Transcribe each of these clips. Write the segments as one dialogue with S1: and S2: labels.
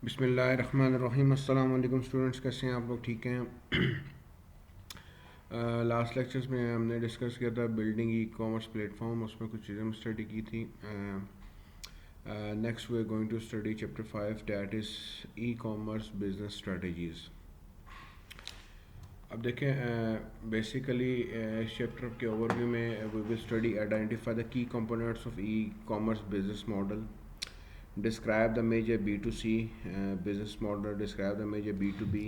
S1: बिस्मिल्लाहिर्रहमानिर्रहीम। अस्सलाम वालेकुम स्टूडेंट्स, कैसे हैं आप लोग? ठीक हैं? लास्ट लेक्चर्स में हमने डिस्कस किया था बिल्डिंग ई कॉमर्स प्लेटफॉर्म, उसमें कुछ चीज़ें हम स्टडी की थी। Next we are going to study chapter 5 that is e commerce business strategies. अब देखें, बेसिकली इस चैप्टर के ओवरव्यू में we will study identify the key components of e commerce business model, describe the major B2C business model, describe the major B2B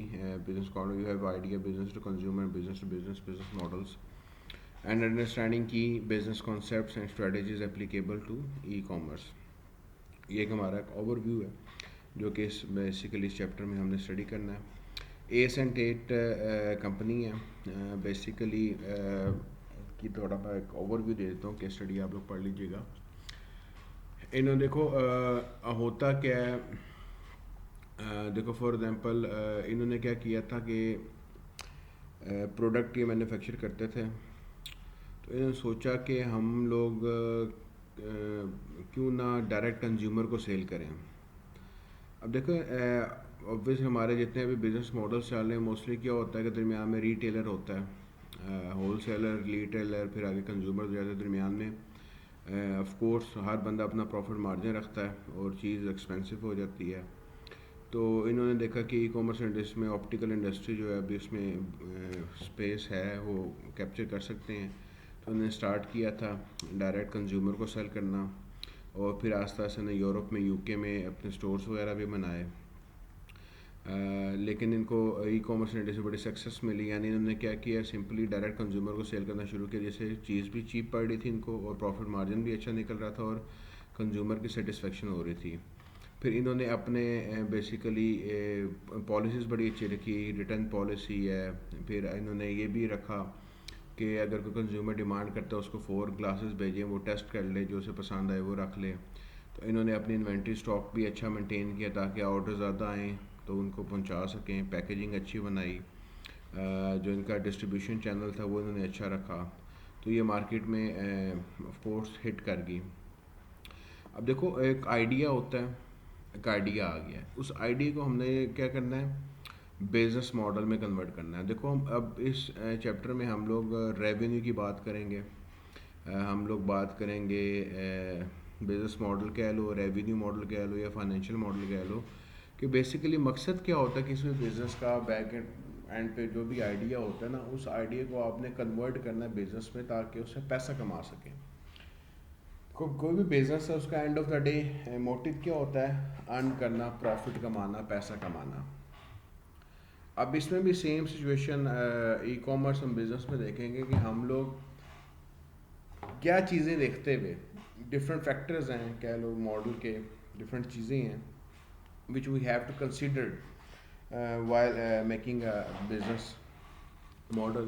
S1: business model. You have idea business to consumer, business to business business models, and understanding key business concepts and strategies applicable to e-commerce. ये एक हमारा एक overview है जो कि basically इस chapter में हमने स्टडी करना है। AS&8 कंपनी है बेसिकली की थोड़ा मैं एक ओवरव्यू दे देता हूँ, केस स्टडी आप लोग पढ़ लीजिएगा। इन्होंने देखो होता क्या है, देखो फॉर एग्जांपल इन्होंने क्या किया था कि प्रोडक्ट ये मैन्युफैक्चर करते थे, तो इन्होंने सोचा कि हम लोग क्यों ना डायरेक्ट कंज्यूमर को सेल करें। अब देखो ऑब्वियसली हमारे जितने भी बिज़नेस मॉडल्स चल रहे हैं मोस्टली क्या होता है कि दरमियान में रीटेलर होता है, होलसेलर, रिटेलर, फिर आगे कंज्यूमर हो जाता है दरमियान में। ऑफ कोर्स हर बंदा अपना प्रॉफिट मार्जिन रखता है और चीज़ एक्सपेंसिव हो जाती है। तो इन्होंने देखा कि ई कॉमर्स इंडस्ट्री में ऑप्टिकल इंडस्ट्री जो है अभी उसमें स्पेस है, वो कैप्चर कर सकते हैं। तो उन्होंने स्टार्ट किया था डायरेक्ट कंज्यूमर को सेल करना, और फिर आस्ता आस्ता ने यूरोप में, यूके में अपने स्टोर्स वगैरह भी बनाए। लेकिन इनको ई कॉमर्स इंडस्ट्री से बड़ी सक्सेस मिली, यानी इन्होंने क्या किया, सिंपली डायरेक्ट कंज्यूमर को सेल करना शुरू किया, जैसे चीज़ भी चीप पड़ रही थी इनको और प्रॉफिट मार्जिन भी अच्छा निकल रहा था और कंज्यूमर की सेटिस्फेक्शन हो रही थी। फिर इन्होंने अपने बेसिकली पॉलिसीज़ बड़ी अच्छी रखी, रिटर्न पॉलिसी है। फिर इन्होंने ये भी रखा कि अगर कोई कंज्यूमर डिमांड करता है उसको 4 ग्लासेस भेजें, वो टेस्ट कर ले, जो उसे पसंद आए वो रख ले। तो इन्होंने अपनी इन्वेंट्री स्टॉक भी अच्छा मेंटेन किया ताकि ऑर्डर ज़्यादा आएँ तो उनको पहुंचा सकें। पैकेजिंग अच्छी बनाई, जो इनका डिस्ट्रीब्यूशन चैनल था वो इन्होंने अच्छा रखा, तो ये मार्केट में ऑफ कोर्स हिट कर गई। अब देखो एक आइडिया होता है, एक आइडिया आ गया है, उस आइडिया को हमने क्या करना है, बिजनेस मॉडल में कन्वर्ट करना है। देखो हम अब इस चैप्टर में हम लोग रेवेन्यू की बात करेंगे, हम लोग बात करेंगे बिजनेस मॉडल कह लो, रेवेन्यू मॉडल कह लो या फाइनेंशियल मॉडल कह लो, कि बेसिकली मकसद क्या होता है कि इसमें बिज़नेस का बैक एंड पे जो भी आइडिया होता है ना, उस आइडिया को आपने कन्वर्ट करना है बिज़नेस में ताकि उससे पैसा कमा सकें। कोई भी बिज़नेस है उसका end of the day motive क्या होता है, अर्न करना, प्रॉफिट कमाना, पैसा कमाना। अब इसमें भी सेम सिचुएशन ई कॉमर्स हम बिज़नेस में देखेंगे कि हम लोग क्या चीज़ें देखते हुए, डिफरेंट फैक्टर्स हैं, कह लो मॉडल के डिफरेंट चीज़ें हैं which we have to consider while making a business model।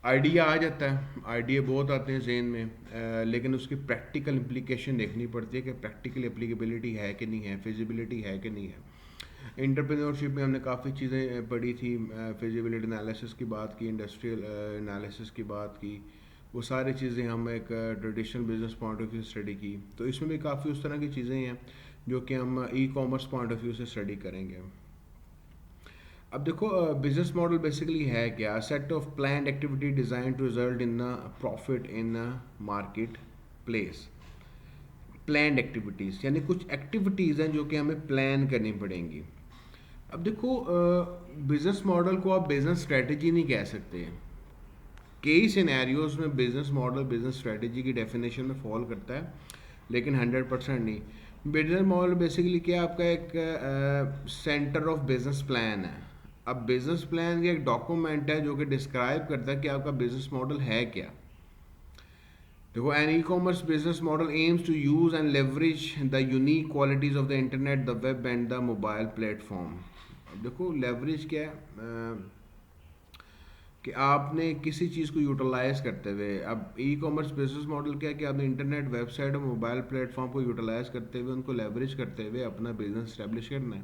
S1: Idea आ जाता है, आइडिया बहुत आते हैं जहन में, लेकिन उसकी प्रैक्टिकल इम्प्लीकेशन देखनी पड़ती है कि प्रैक्टिकल एप्लीकेबिलिटी है कि नहीं है, फिजिबिलिटी है कि नहीं है। एंटरप्रेन्योरशिप में हमने काफ़ी चीज़ें पढ़ी थी, फिजिबिलिटी एनालिसिस की बात की, इंडस्ट्रियल एनालिसिस की बात की, वो सारी चीज़ें हम एक traditional business point of view से स्टडी की। तो इसमें भी काफ़ी उस तरह की चीज़ें हैं जो कि हम e commerce point of view से स्टडी करेंगे। अब देखो बिजनेस मॉडल बेसिकली है क्या, set of planned activity design to result in profit in market place. Planned activities यानी कुछ एक्टिविटीज़ हैं जो कि हमें प्लान करनी पड़ेंगी। अब देखो बिजनेस मॉडल को आप बिजनेस स्ट्रेटजी नहीं कह सकते, कई सिनेरियोज में बिजनेस मॉडल बिजनेस स्ट्रेटजी की डेफिनेशन में फॉल करता है, लेकिन 100% नहीं। बिजनेस मॉडल बेसिकली क्या, आपका एक सेंटर ऑफ बिजनेस प्लान है। अब बिजनेस प्लान एक डॉक्यूमेंट है जो कि डिस्क्राइब करता है कि आपका बिजनेस मॉडल है क्या। देखो an e commerce business model aims to use and leverage the unique qualities of the internet, the web and the mobile platform. अब देखो लेवरेज क्या है, कि आपने किसी चीज़ को यूटिलाइज़ करते हुए, अब ई कॉमर्स बिजनेस मॉडल क्या है कि आपने इंटरनेट, वेबसाइट और मोबाइल प्लेटफॉर्म को यूटिलाइज़ करते हुए, उनको लेवरेज करते हुए अपना बिजनेस इस्टेब्लिश करना है।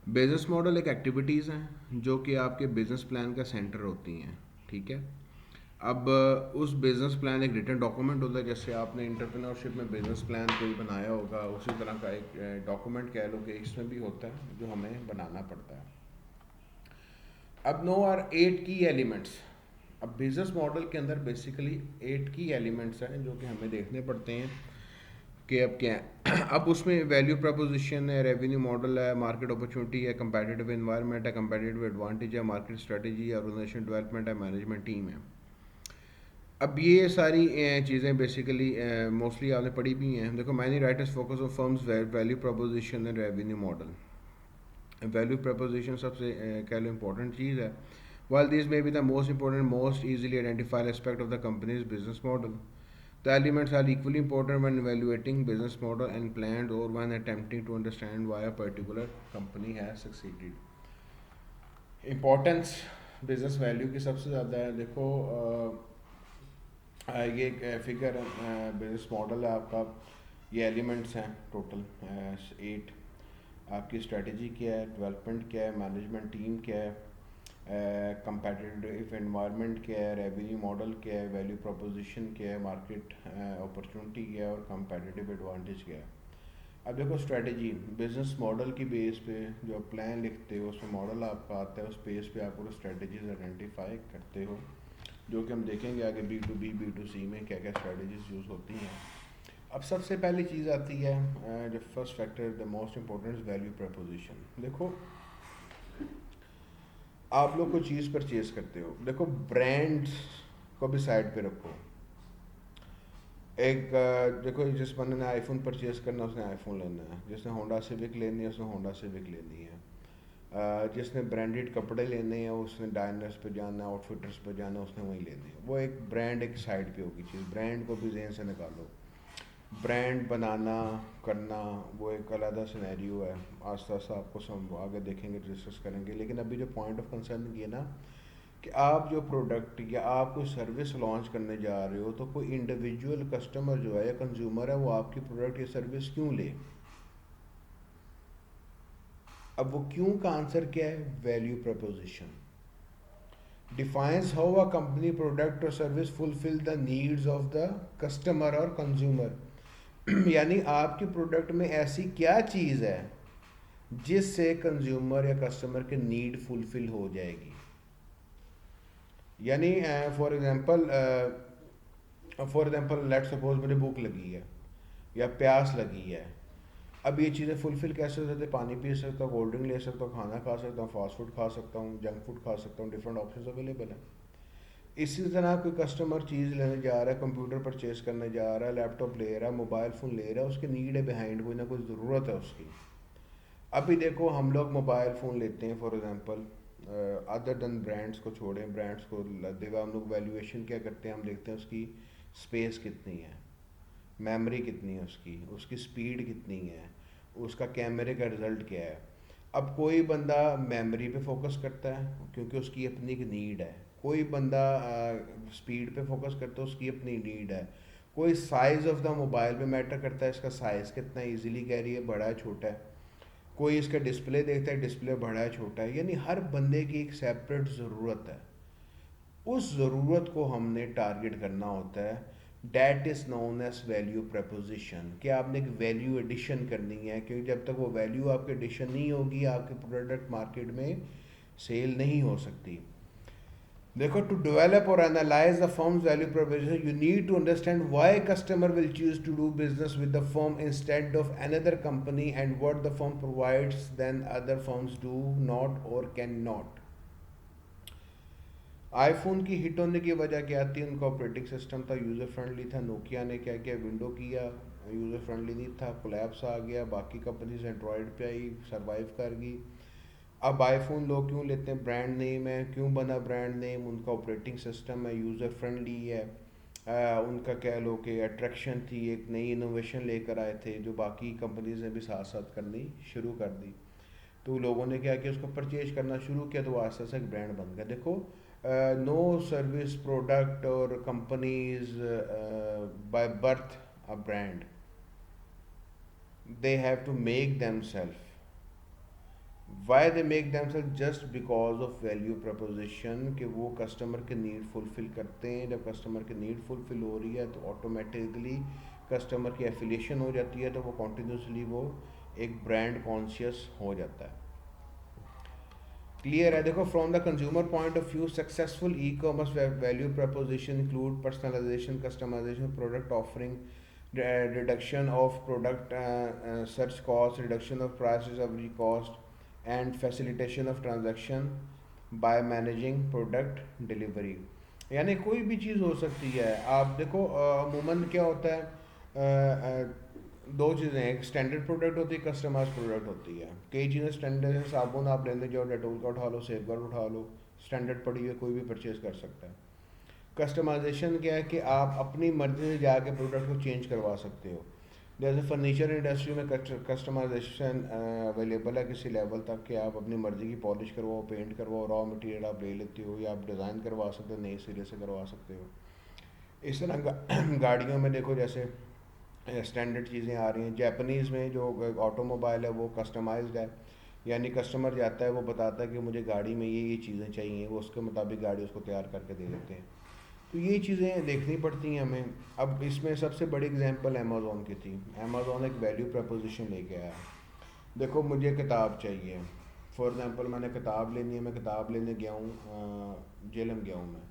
S1: बिजनेस मॉडल एक एक्टिविटीज़ हैं जो कि आपके बिजनेस प्लान का सेंटर होती हैं, ठीक है। अब उस बिज़नेस प्लान एक रिटन डॉक्यूमेंट होता है, जैसे आपने इंटरप्रेन्योरशिप में बिज़नेस प्लान कोई बनाया होगा, उसी तरह का एक डॉक्यूमेंट कह लो कि इसमें भी होता है जो हमें बनाना पड़ता है। अब नो आर 8 की एलिमेंट्स। अब बिजनेस मॉडल के अंदर बेसिकली 8 की एलिमेंट्स हैं जो कि हमें देखने पड़ते हैं कि अब क्या है। अब उसमें वैल्यू प्रपोजिशन है, रेवेन्यू मॉडल है, मार्केट अपॉर्चुनिटी है, कंपेटिटिव एनवायरनमेंट है, कंपेटिटिव एडवांटेज है, मार्केट स्ट्रेटजी है, ऑर्गेनाइजेशन डेवलपमेंट है, मैनेजमेंट टीम है। अब ये सारी चीज़ें बेसिकली मोस्टली आपने पढ़ी भी हैं। देखो, many writers focus on firms value preposition and revenue model. Value preposition सबसे कह लो इम्पोर्टेंट चीज़ है। While these may be the most important, most easily identified aspect of the company's business model, the elements are equally important when evaluating business model and plans or when attempting to understand why a particular company has succeeded. Importance business value की सबसे ज़्यादा है। देखो ये एक figure business model है आपका, ये एलिमेंट्स हैं टोटल 8। आपकी स्ट्रेटजी क्या है, डेवलपमेंट क्या है, मैनेजमेंट टीम क्या है, कंपेटिटिव एनवायरनमेंट क्या है, रेवेन्यू मॉडल क्या है, वैल्यू प्रोपोजिशन क्या है, मार्केट अपॉर्चुनिटी क्या है और कंपेटिटिव एडवांटेज क्या है। अब देखो, स्ट्रेटजी बिजनेस मॉडल की बेस पे जो प्लान लिखते हो उसमें मॉडल आपका आता है, उस बेस पे आप पूरा स्ट्रेटजीज आइडेंटिफाई करते हो, जो कि हम देखेंगे आगे B2B B2C में क्या क्या स्ट्रेटजीज यूज़ होती हैं। अब सबसे पहली चीज़ आती है जो first factor the most important value preposition. देखो, आप लोग कोई चीज़ परचेज करते हो, देखो ब्रांड्स को भी साइड पे रखो। एक देखो, जिस बंदे ने आईफोन परचेज करना उसने आईफोन लेना है, जिसने होंडा सिविक लेनी है उसने होंडा सिविक लेनी है, जिसने ब्रांडेड कपड़े लेने हैं उसने डायनर्स पे जाना है, आउटफिटर्स पे जाना है, उसने वही लेने हैं। वो एक ब्रांड एक साइड पे होगी चीज़, ब्रांड को भी जहन से निकालो। ब्रांड बनाना करना वो एक अलग सिनेरियो है, आस्ता आस्ता आपको सब आगे देखेंगे, डिस्कस करेंगे। लेकिन अभी जो पॉइंट ऑफ कंसर्न ये ना कि आप जो प्रोडक्ट या आप कोई सर्विस लॉन्च करने जा रहे हो, तो कोई इंडिविजुअल कस्टमर जो है या कंज्यूमर है वो आपकी प्रोडक्ट या सर्विस क्यों ले। अब वो क्यों का आंसर क्या है, value proposition defines how a company product or service fulfil the needs of the customer or consumer. यानी आपकी प्रोडक्ट में ऐसी क्या चीज़ है जिससे कंज्यूमर या कस्टमर के नीड फुलफिल हो जाएगी। यानी फॉर एग्जांपल लेट्स सपोज मुझे भूख लगी है या प्यास लगी है। अब ये चीज़ें फुलफिल कैसे हो सकते हैं, पानी पी सकता हूँ, कोल्ड ड्रिंक ले सकता हूँ, खाना खा सकता हूँ, फास्ट फूड खा सकता हूँ, जंक फूड खा सकता हूँ, डिफरेंट ऑप्शंस अवेलेबल हैं। इसी तरह कोई कस्टमर चीज़ लेने जा रहा है, कंप्यूटर परचेज करने जा रहा है, लैपटॉप ले रहा है, मोबाइल फ़ोन ले रहा है, उसकी नीड है बिहाइंड, कोई ना कोई ज़रूरत है उसकी। अभी देखो, हम लोग मोबाइल फ़ोन लेते हैं for example, other than brands को छोड़ें, ब्रांड्स को देखा हम लोग वैल्यूएशन क्या करते हैं, हम देखते हैं उसकी स्पेस कितनी है, मेमोरी कितनी है, उसकी उसकी स्पीड कितनी है, उसका कैमरे का रिज़ल्ट क्या है। अब कोई बंदा मेमोरी पे फोकस करता है क्योंकि उसकी अपनी एक नीड है, कोई बंदा स्पीड पे फोकस करता है, उसकी अपनी नीड है, कोई साइज़ ऑफ द मोबाइल पे मैटर करता है, इसका साइज़ कितना ईजिली कैरी है, बड़ा है छोटा है, कोई इसका डिस्प्ले देखता है, डिस्प्ले बड़ा है छोटा है। यानी हर बंदे की एक सेपरेट ज़रूरत है, उस ज़रूरत को हमने टारगेट करना होता है। That is known as value proposition, कि आपने एक वैल्यू एडिशन करनी है, क्योंकि जब तक वो वैल्यू आपकी एडिशन नहीं होगी आपके प्रोडक्ट मार्केट में सेल नहीं हो सकती। देखो, टू डेवलप और analyse the firm's value proposition you need to understand why customer will choose to do business with the firm instead of another company and what the firm provides than other firms do not और can not. IPhone की हिट होने की वजह क्या थी, उनका operating system था, यूज़र फ्रेंडली था। नोकिया ने क्या किया, विंडो किया, यूज़र फ्रेंडली नहीं था, कोलैप्स आ गया, बाकी कंपनीज एंड्रॉयड पे आई, सरवाइव कर गई। अब आईफोन लोग क्यों लेते हैं, ब्रांड नेम है, क्यों बना ब्रांड नेम, उनका ऑपरेटिंग सिस्टम है, यूज़र फ्रेंडली है, उनका कह लो कि अट्रैक्शन थी, एक नई इनोवेशन लेकर आए थे जो बाकी कंपनीज ने भी साथ साथ करनी शुरू कर दी। तो लोगों ने क्या किया, उसको परचेज करना शुरू किया, तो वो आस्ते आस्ते एक ब्रांड बन गया। देखो, नो सर्विस प्रोडक्ट और companies by birth a brand, they have to make them self. Why they make themselves just because of value proposition, कि वो कस्टमर के नीड फुलफिल करते हैं। जब कस्टमर की नीड फुलफिल हो रही है तो ऑटोमेटिकली कस्टमर की एफिलिएशन हो जाती है, तो वो कॉन्टीन्यूसली वो एक ब्रांड कॉन्शियस हो जाता है। क्लियर है? देखो, from the consumer point of view successful e commerce value proposition include personalisation, customisation, product offering, reduction of product search cost, reduction of price discovery cost, and facilitation of transaction by managing product delivery। यानी कोई भी चीज़ हो सकती है। आप देखो अमूमन क्या होता है, दो चीज़ें, एक स्टैंडर्ड प्रोडक्ट होती है, कस्टमाइज प्रोडक्ट होती है। कई चीज़ें स्टैंडर्ड है, साबुन आप लेने जाओ, डेटोल का उठा लो, सेफगार्ड उठा लो, स्टैंडर्ड पड़ी हुई कोई भी परचेज कर सकता है। कस्टमाइजेशन क्या है कि आप अपनी मर्जी से जाके प्रोडक्ट को चेंज करवा सकते हो। जैसे फर्नीचर इंडस्ट्री में कस्टमाइजेशन अवेलेबल है किसी लेवल तक कि आप अपनी मर्ज़ी की पॉलिश करवाओ, पेंट करवाओ, रॉ मटेरियल आप ले लेते हो, या आप डिज़ाइन करवा सकते हो, नए सिरे से करवा सकते हो। इस तरह गाड़ियों में देखो, जैसे स्टैंडर्ड चीज़ें आ रही हैं। जापानीज़ में जो ऑटोमोबाइल है वो कस्टमाइज्ड है, यानी कस्टमर जाता है, वो बताता है कि मुझे गाड़ी में ये चीज़ें चाहिए, वो उसके मुताबिक गाड़ी उसको तैयार करके दे देते हैं। तो ये चीज़ें देखनी पड़ती हैं हमें। अब इसमें सबसे बड़ी एग्जांपल अमेज़ॉन की थी। अमेज़ॉन एक वैल्यू प्रपोजिशन लेके आया। देखो, मुझे किताब चाहिए, फॉर एग्ज़ाम्पल मैंने किताब लेनी है, मैं किताब लेने गया हूँ, जेलम गया हूँ,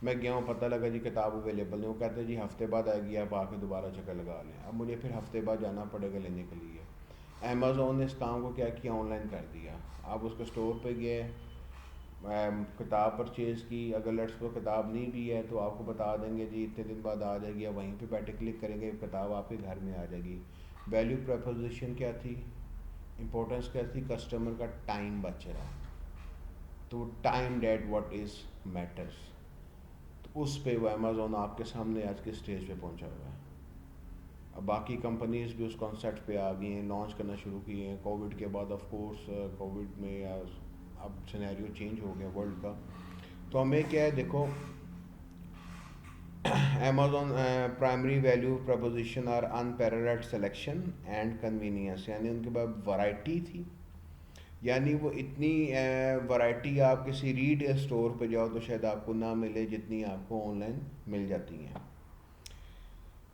S1: मैं गया हूँ, पता लगा जी किताब अवेलेबल नहीं। वो कहते हैं जी हफ्ते बाद आएगी, आप आके दोबारा चक्कर लगा लें। अब मुझे फिर हफ्ते बाद जाना पड़ेगा लेने के लिए। अमेज़ॉन ने इस काम को क्या किया, ऑनलाइन कर दिया। आप उसके स्टोर पे गए, किताब परचेज़ की, अगर लेट्स को किताब नहीं भी है तो आपको बता देंगे जी इतने दिन बाद आ जाएगी, या वहीं पे बैठे क्लिक करेंगे, किताब आपके घर में आ जाएगी। वैल्यू प्रपोजिशन क्या थी, इंपॉर्टेंस क्या थी, कस्टमर का टाइम बच रहा है, तो time that what is matters. तो उस पे वो अमेज़ॉन आपके सामने आज के स्टेज पे पहुंचा हुआ है। अब बाकी कंपनीज भी उस कॉन्सेप्ट पे आ गई हैं, लॉन्च करना शुरू किए हैं। कोविड के बाद ऑफ कोर्स कोविड में अब सिनेरियो चेंज हो गया वर्ल्ड का। तो हमें क्या है, देखो, Amazon primary value proposition are unparalleled selection and convenience, यानी उनके पास वैरायटी थी, यानी वो इतनी वैरायटी आप किसी रीटेल स्टोर पे जाओ तो शायद आपको ना मिले जितनी आपको ऑनलाइन मिल जाती हैं।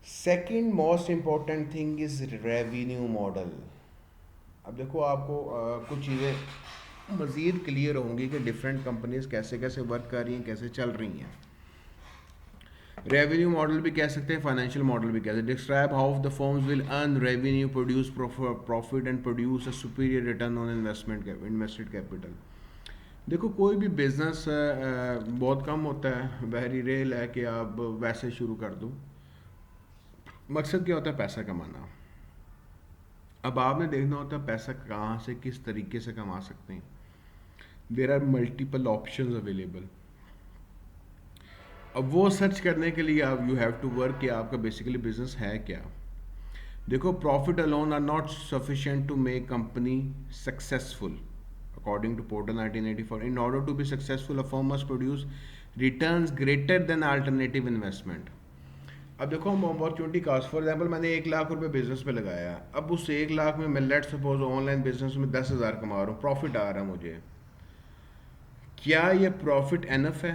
S1: Second most important thing is revenue model. अब देखो, आपको कुछ चीज़ें मज़ीद क्लियर होंगी कि डिफरेंट कंपनीज कैसे कैसे वर्क कर रही हैं, कैसे चल रही हैं। रेवेन्यू मॉडल भी कह सकते हैं, फाइनेंशियल मॉडल भी कह सकते हैं। Describe how the firms will earn revenue, produce profit and produce a superior return on invested capital. देखो, कोई भी बिजनेस बहुत कम होता है, वेरी रेयर है कि आप वैसे शुरू कर दो। मकसद क्या होता है, पैसा कमाना। अब आपने देखना होता है पैसा कहाँ से किस तरीके से कमा सकते हैं। There are multiple options available. अब वो सर्च करने के लिए आप यू हैव टू वर्क कि आपका बेसिकली बिजनेस है क्या। देखो, profit alone are not sufficient to make company successful according to Porter 1984। In order to be successful a firm must produce returns greater than alternative investment. अब देखो, हम opportunity cast, for example मैंने 1 लाख रुपए business पे लगाया। अब उस 1 लाख में मैं लेट सपोज ऑनलाइन बिजनेस में 10,000 कमा रहा हूँ, प्रॉफिट आ रहा है मुझे। क्या ये प्रॉफिट एनफ है?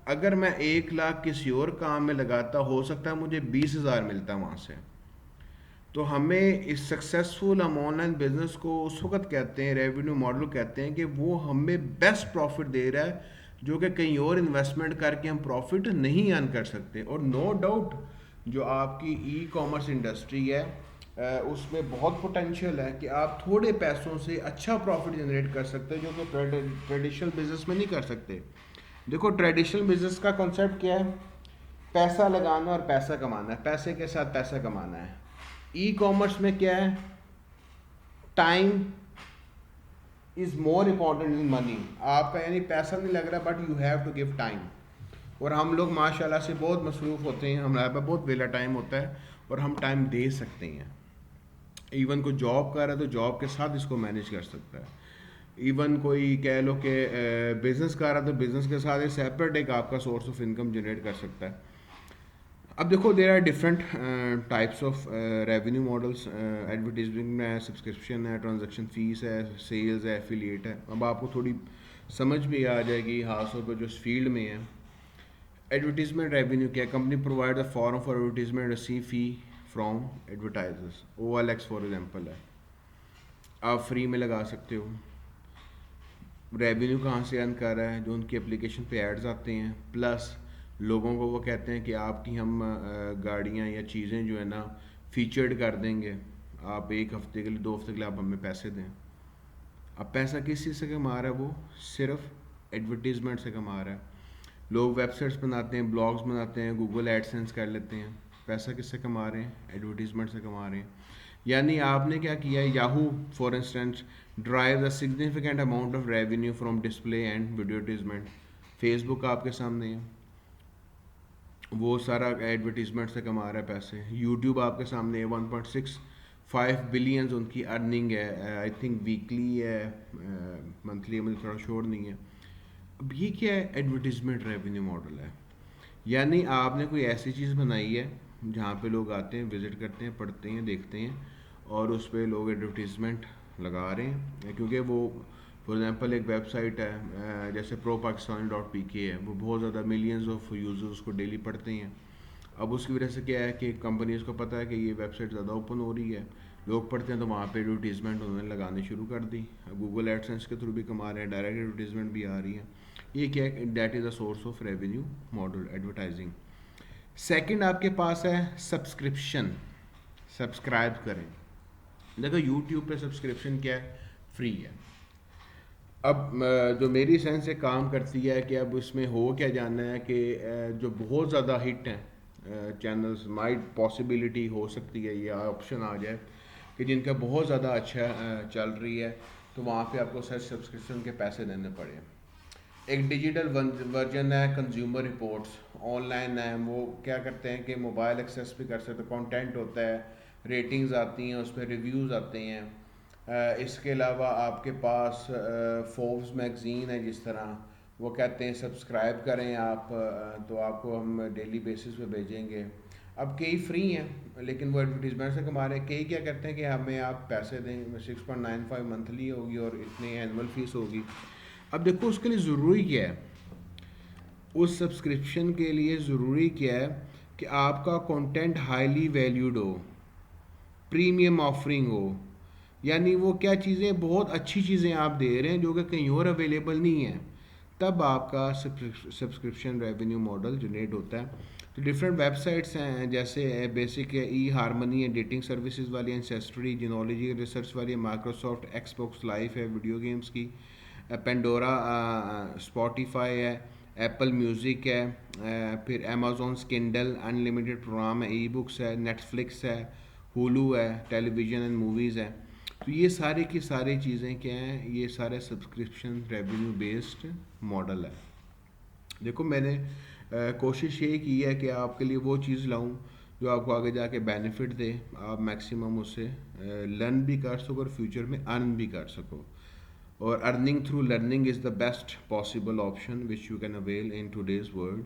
S1: अगर मैं 1 लाख किसी और काम में लगाता, हो सकता है मुझे 20,000 मिलता वहाँ से। तो हमें इस सक्सेसफुल हम ऑनलाइन बिजनेस को उस वक्त कहते हैं, रेवेन्यू मॉडल कहते हैं कि वो हमें बेस्ट प्रॉफिट दे रहा है जो कि कहीं और इन्वेस्टमेंट करके हम प्रॉफिट नहीं अर्न कर सकते। और नो डाउट जो आपकी ई कॉमर्स इंडस्ट्री है उसमें बहुत पोटेंशियल है कि आप थोड़े पैसों से अच्छा प्रॉफिट जनरेट कर सकते हैं, जो कि ट्रेडिशनल बिजनेस में नहीं कर सकते। देखो, ट्रेडिशनल बिजनेस का कॉन्सेप्ट क्या है, पैसा लगाना और पैसा कमाना है, पैसे के साथ पैसा कमाना है। ई कॉमर्स में क्या है, time is more important in money. आपका यानी पैसा नहीं लग रहा but you have to give time. और हम लोग माशाल्लाह से बहुत मसरूफ़ होते हैं, हमारे पास बहुत वेला टाइम होता है और हम टाइम दे सकते हैं। इवन कोई जॉब कर रहा है तो जॉब के साथ इसको मैनेज कर सकता है। इवन कोई कह लो कि बिज़नेस कर रहा है तो बिज़नेस के साथ एक सेपरेट एक आपका सोर्स ऑफ इनकम जनरेट कर सकता है। अब देखो there are different types of revenue models. Advertisement में है, सब्सक्रिप्शन है, ट्रांजैक्शन फीस है, सेल्स है, एफिलिएट है। अब आपको थोड़ी समझ भी आ जाएगी खासतौर पर जो इस फील्ड में है। एडवर्टीजमेंट रेवेन्यू क्या है? Company provide the form for advertisement receive fee from advertisers. OLX for example है, आप फ्री में लगा सकते हो। रेवेन्यू कहाँ से अर्न कर रहा है? जो उनकी एप्लीकेशन पे एड्स आते हैं, प्लस लोगों को वो कहते हैं कि आपकी हम गाड़ियाँ या चीज़ें जो है ना फीचर्ड कर देंगे, आप 1 हफ्ते के लिए 2 हफ्ते के लिए आप हमें पैसे दें। अब पैसा किस चीज़ से कमा रहा है? वो सिर्फ एडवर्टीजमेंट से कमा रहा है। लोग वेबसाइट्स बनाते हैं, ब्लॉग्स बनाते हैं, गूगल एडसेंस कर लेते हैं, पैसा किससे कमा रहे हैं? एडवर्टीजमेंट से कमा रहे हैं। यानी आपने क्या किया है? Yahoo for instance drive a significant amount of revenue from display and video advertisement. Facebook आपके सामने है, वो सारा एडवर्टीजमेंट से कमा रहा है पैसे। यूट्यूब आपके सामने है, 1.65 बिलियन उनकी अर्निंग है, आई थिंक वीकली है, मंथली मुझे थोड़ा श्योर नहीं है। अब ये क्या है? एडवर्टीजमेंट रेवेन्यू मॉडल है। यानी आपने कोई ऐसी चीज़ बनाई है जहाँ पे लोग आते हैं, विज़िट करते हैं, पढ़ते हैं, देखते हैं, और उस पर लोग एडवर्टीजमेंट लगा रहे हैं। क्योंकि वो फॉर एग्जांपल एक वेबसाइट है जैसे ProPakistani.pk है, वो बहुत ज़्यादा मिलियंस ऑफ यूज़र्स उसको डेली पढ़ते हैं। अब उसकी वजह से क्या है कि कंपनीज को पता है कि ये वेबसाइट ज़्यादा ओपन हो रही है, लोग पढ़ते हैं, तो वहाँ पे एडवर्टीजमेंट उन्होंने लगाने शुरू कर दी। गूगल एडसेंस के थ्रू भी कमा रहे हैं, डायरेक्ट एडवर्टीजमेंट भी आ रही है। ये क्या है? That is a source of revenue model, advertising. Second आपके पास है सब्सक्रिप्शन, सब्सक्राइब करें। देखो यूट्यूब पे सब्सक्रिप्शन क्या है? फ्री है। अब जो मेरी सेंस से काम करती है कि अब इसमें हो क्या जाना है कि जो बहुत ज़्यादा हिट हैं चैनल्स, माइट पॉसिबिलिटी हो सकती है ये ऑप्शन आ जाए कि जिनका बहुत ज़्यादा अच्छा चल रही है, तो वहाँ पे आपको सब्सक्रिप्शन के पैसे देने पड़े। एक डिजिटल वर्जन है कंज्यूमर रिपोर्ट्स, ऑनलाइन है, वो क्या करते हैं कि मोबाइल एक्सेस भी कर सकते, कंटेंट होता है, रेटिंग्स आती हैं, उस पर रिव्यूज़ आते हैं। इसके अलावा आपके पास फोर्ब्स मैगज़ीन है, जिस तरह वो कहते हैं सब्सक्राइब करें आप, तो आपको हम डेली बेसिस पे भेजेंगे। अब कई फ्री हैं लेकिन वो एडवर्टीजमेंट से कमा रहे हैं, कई क्या करते हैं कि हमें आप पैसे दें, 6.95 मंथली होगी और इतनी एनुअल फीस होगी। अब देखो उसके लिए ज़रूरी क्या है? उस सब्सक्रिप्शन के लिए ज़रूरी क्या है कि आपका कंटेंट हाईली वैल्यूड हो, प्रीमियम ऑफरिंग हो। यानी वो क्या चीज़ें, बहुत अच्छी चीज़ें आप दे रहे हैं जो कि कहीं और अवेलेबल नहीं है, तब आपका सब्सक्रिप्शन रेवेन्यू मॉडल जनरेट होता है। तो डिफरेंट वेबसाइट्स हैं, जैसे बेसिक है, ई हारमनी है, डेटिंग सर्विसेज वाली, एंसेस्ट्री, जिनोलॉजी रिसर्च वाली, माइक्रोसॉफ्ट एक्सबॉक्स लाइव है वीडियो गेम्स की, पेंडोरा, स्पॉटिफाई है, एप्पल म्यूज़िक है, फिर अमेजोन किंडल अनलिमिटेड प्रोग्राम है, ई बुक्स है, नेटफ्लिक्स है, हुलू है, टेलीविज़न एंड मूवीज़ है। तो ये सारी की सारी चीज़ें क्या हैं? ये सारे सब्सक्रिप्शन रेवेन्यू बेस्ड मॉडल है। देखो मैंने कोशिश ये की है कि आपके लिए वो चीज़ लाऊं जो आपको आगे जाके बेनिफिट दे, आप मैक्सिमम उससे लर्न भी कर सको और फ्यूचर में अर्न भी कर सको। और earning through learning is the best possible option which you can avail in today's world.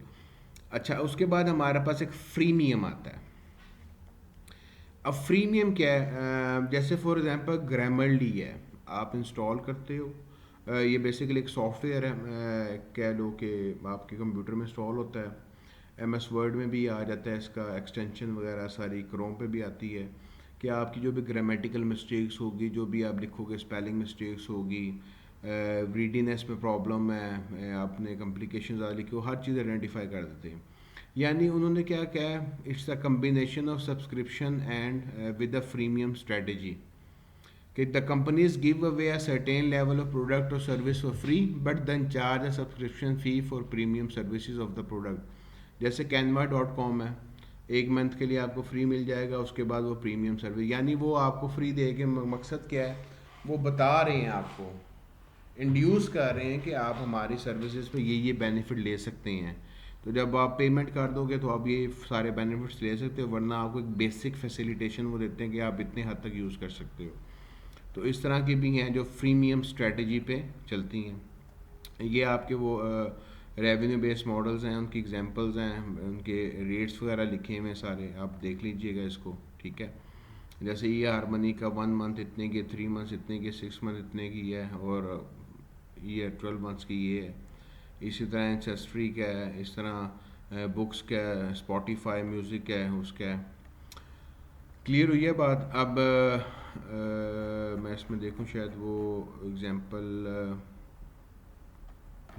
S1: अच्छा, उसके बाद हमारे पास एक फ्रीमियम आता है। अब फ्रीमियम क्या है? जैसे फॉर एग्जांपल ग्रामरली है, आप इंस्टॉल करते हो, ये बेसिकली एक सॉफ्टवेयर है, कह लो कि आपके कंप्यूटर में इंस्टॉल होता है, MS वर्ड में भी आ जाता है, इसका एक्सटेंशन वगैरह सारी क्रोम पे भी आती है, कि आपकी जो भी ग्रामेटिकल मिस्टेक्स होगी, जो भी आप लिखोगे, स्पेलिंग मिस्टेक्स होगी, रीडिनेस में प्रॉब्लम है, आपने कम्प्लिकेशन ज़्यादा लिखी हो, हर चीज़ आइडेंटिफाई कर देते हैं। यानी उन्होंने क्या क्या है, it's a combination of subscription and with a freemium strategy, कि the companies give away a certain level of product or service for free but then charge a subscription fee for premium services of the product. जैसे canva.com है, 1 month के लिए आपको free मिल जाएगा, उसके बाद वो प्रीमियम सर्विस, यानी वो आपको फ्री दे के मकसद क्या है, वो बता रहे हैं, आपको इंड्यूस कर रहे हैं कि आप हमारी सर्विसेज पे ये बेनिफिट ले सकते हैं। तो जब आप पेमेंट कर दोगे तो आप ये सारे बेनिफिट्स ले सकते हो, वरना आपको एक बेसिक फैसिलिटेशन वो देते हैं कि आप इतने हद तक यूज़ कर सकते हो। तो इस तरह की भी हैं जो फ्रीमियम स्ट्रेटजी पे चलती हैं। ये आपके वो रेवेन्यू बेस्ड मॉडल्स हैं, उनकी एग्जांपल्स हैं, उनके रेट्स वगैरह लिखे हुए हैं सारे, आप देख लीजिएगा इसको, ठीक है। जैसे ये हारमनी का 1 मंथ इतने की, 3 मंथ्स इतने की, 6 मंथ इतने की है, और ये 12 मंथ्स की ये है। इसी तरह एंसेस्ट्री का है, इस तरह बुक्स का है, स्पॉटिफाई म्यूज़िक का है, उसका है। क्लियर हुई है बात। अब मैं इसमें देखूं शायद वो एग्जांपल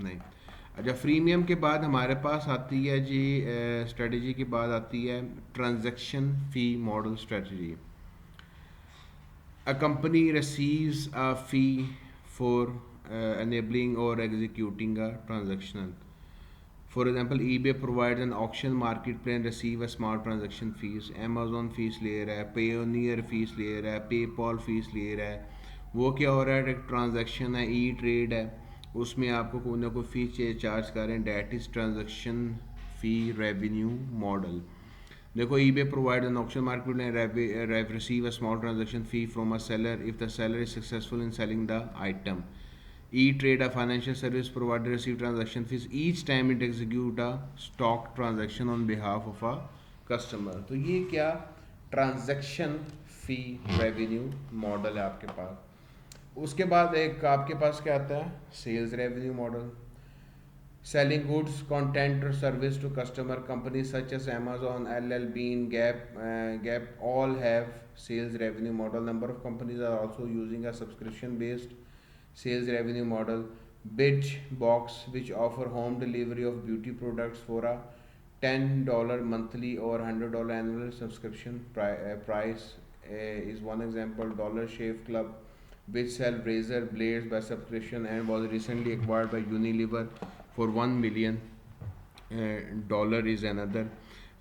S1: नहीं। अच्छा, फ्रीमियम के बाद हमारे पास आती है जी स्ट्रेटजी के बाद आती है transaction fee model strategy. A company receives a fee for enabling or executing a transaction. For example, eBay provides an auction marketplace and receive a small transaction fees. Amazon fees ले रहा है, Payoneer fees ले रहा है, PayPal fees ले रहा है। वो क्या हो रहा है, एक ट्रांजैक्शन है, ई ट्रेड है, उसमें आपको कोई ना कोई फी चार्ज कर रहे हैं, that is transaction fee revenue model. देखो, eBay provides an auction market and receive a small transaction fee from a seller if the seller is successful in selling the item. E-Trade, a financial service provider, receive transaction fees each time it execute a stock transaction on behalf of a customer. तो ये क्या transaction फी revenue model है आपके पास। उसके बाद एक आपके पास क्या आता है, sales revenue model. Selling goods, content, or service to customer. Companies such as Amazon, LL Bean, Gap all have sales revenue model. Number of companies are also using a subscription-based sales revenue model. Bitchbox, which offer home delivery of beauty products for a $10 monthly or $100 annual subscription price is one example. Dollar Shave Club, which sell razor blades by subscription and was recently acquired by Unilever for $1 million is another.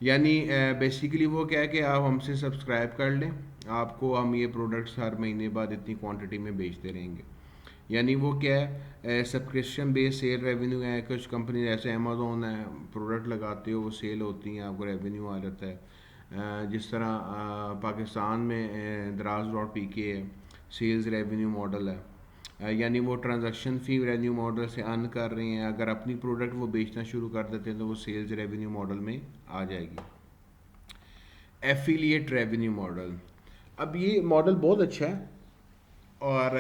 S1: यानी basically वो क्या है कि आप हमसे subscribe कर लें, आपको हम ये प्रोडक्ट्स हर महीने बाद इतनी क्वांटिटी में बेचते रहेंगे। यानी वो क्या है, सब्सक्रिप्शन बेस्ड सेल रेवेन्यू है। कुछ कंपनी जैसे अमेज़ोन है, प्रोडक्ट लगाते हो, वो सेल होती हैं, आपको रेवेन्यू आ जाता है। जिस तरह पाकिस्तान में दराज.pk है, सेल्स रेवेन्यू मॉडल है। यानी वो ट्रांजैक्शन फ़ी रेवेन्यू मॉडल से अर्न कर रहे हैं, अगर अपनी प्रोडक्ट वो बेचना शुरू कर देते हैं तो वो सेल्स रेवेन्यू मॉडल में आ जाएगी। एफिलिएट रेवेन्यू मॉडल, अब ये मॉडल बहुत अच्छा है और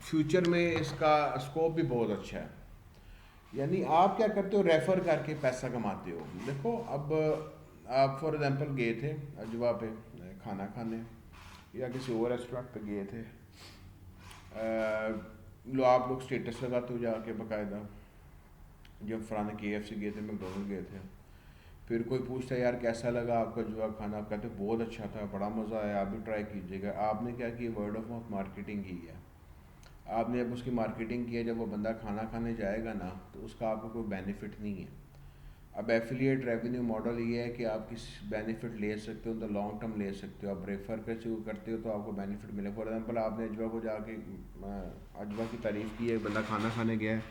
S1: फ्यूचर में इसका स्कोप भी बहुत अच्छा है। यानी आप क्या करते हो, रेफ़र करके पैसा कमाते हो। देखो, अब आप फॉर एग्जांपल गए थे अजवा पे खाना खाने या किसी और रेस्टोरेंट पे गए थे, आप लोग स्टेटस लगाते हो जाके बाकायदा, जब फलाने KFC गए थे, मैकडोनल्ड गए थे, फिर कोई पूछता है यार कैसा लगा आपका जुआ खाना, आप कहते बहुत अच्छा था, बड़ा मज़ा आया, आप भी ट्राई कीजिएगा। आपने क्या किया, वर्ड ऑफ माउथ मार्केटिंग की है। आपने अब उसकी मार्केटिंग की है, जब वो बंदा खाना खाने जाएगा ना तो उसका आपको कोई बेनिफिट नहीं है। अब एफिलिएट रेवेन्यू मॉडल ये है कि आप किस बेनिफिट ले सकते हो, तो लॉन्ग टर्म ले सकते हो। आप रेफ़र करते हो तो आपको बेनिफिट मिले। फॉर एग्जांपल, आपने अजवा को जाके अजवा की तारीफ़ की है, बंदा खाना खाने गया है,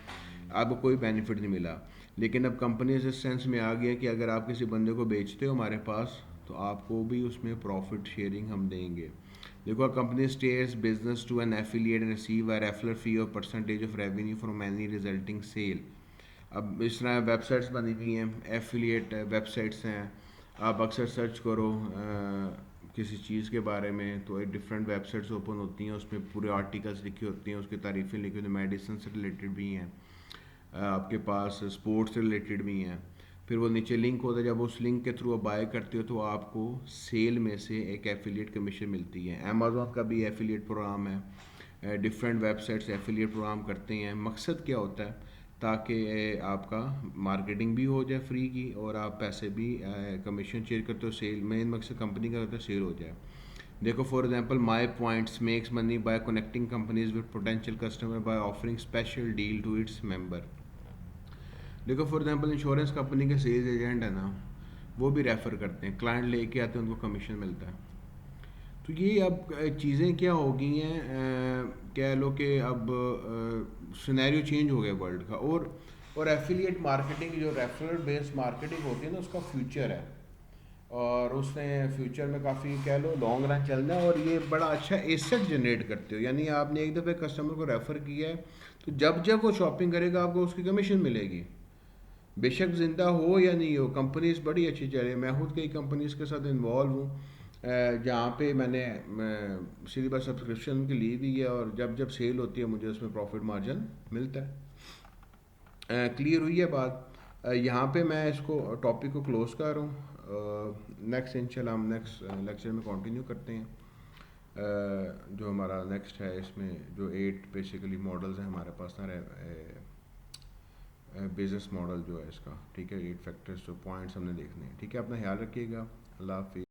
S1: आपको कोई बेनिफिट नहीं मिला, लेकिन अब कंपनी इस सेंस में आ गया कि अगर आप किसी बंदे को बेचते हो हमारे पास तो आपको भी उसमें प्रॉफिट शेयरिंग हम देंगे। देखो, company steers business to an affiliate and receive a referral fee or percentage of revenue from any resulting sale. अब इस तरह वेबसाइट्स बनी हुई हैं, एफिलिएट वेबसाइट्स हैं। आप अक्सर सर्च करो किसी चीज़ के बारे में तो एक डिफरेंट वेबसाइट्स ओपन होती हैं, उसमें पूरे आर्टिकल्स लिखी होती हैं, उसकी तारीफ़ें लिखी होती हैं, मेडिसिन से रिलेटेड भी हैं, आपके पास स्पोर्ट्स से रिलेटेड भी हैं। फिर वो नीचे लिंक होता है, जब उस लिंक के थ्रू आप बाय करते हो तो आपको सेल में से एक एफिलिएट कमीशन मिलती है। अमेज़ॉन का भी एफिलिएट प्रोग्राम है, डिफरेंट वेबसाइट्स एफिलिएट प्रोग्राम करते हैं। मकसद क्या होता है, ताकि आपका मार्केटिंग भी हो जाए फ्री की और आप पैसे भी कमीशन शेयर करते हो। सेल मेन मकसद कंपनी का होता है सेल हो जाए। देखो, for example, MyPoints makes money by connecting companies with potential customer by offering special deal to its member. देखो, फॉर एग्जांपल, इंश्योरेंस कंपनी के सेल्स एजेंट है ना, वो भी रेफ़र करते हैं, क्लाइंट लेके आते हैं, उनको कमीशन मिलता है। तो ये अब चीज़ें क्या हो गई हैं, कह लो कि अब सिनेरियो चेंज हो गया वर्ल्ड का। और एफिलिएट मार्केटिंग, जो रेफरल बेस्ड मार्केटिंग होती है ना, उसका फ्यूचर है और उसने फ्यूचर में काफ़ी कह लो लॉन्ग रन चलना है और ये बड़ा अच्छा एसेट जनरेट करते हो। यानी आपने एक दफ़े कस्टमर को रेफ़र किया है तो जब जब वो शॉपिंग करेगा आपको उसकी कमीशन मिलेगी। बेशक ज़िंदा हो या नहीं हो, कंपनीज बड़ी अच्छी चल रही है। मैं खुद कई कंपनीज के साथ इन्वॉल्व हूँ जहाँ पे मैंने सीधी बात सब्सक्रिप्शन के लिए भी गया, और जब जब सेल होती है मुझे उसमें प्रॉफिट मार्जिन मिलता है। क्लियर हुई है बात। यहाँ पे मैं इसको टॉपिक को क्लोज कर रहा हूँ। नेक्स्ट इंशाल्लाह हम नेक्स्ट लेक्चर में कंटिन्यू करते हैं। जो हमारा नेक्स्ट है इसमें जो 8 बेसिकली मॉडल्स हैं हमारे पास ना, बिजनेस मॉडल जो है इसका, ठीक है, 8 फैक्टर्स जो पॉइंट्स हमने देखने हैं। ठीक है, अपना ख्याल रखिएगा। अल्लाह हाफिज़।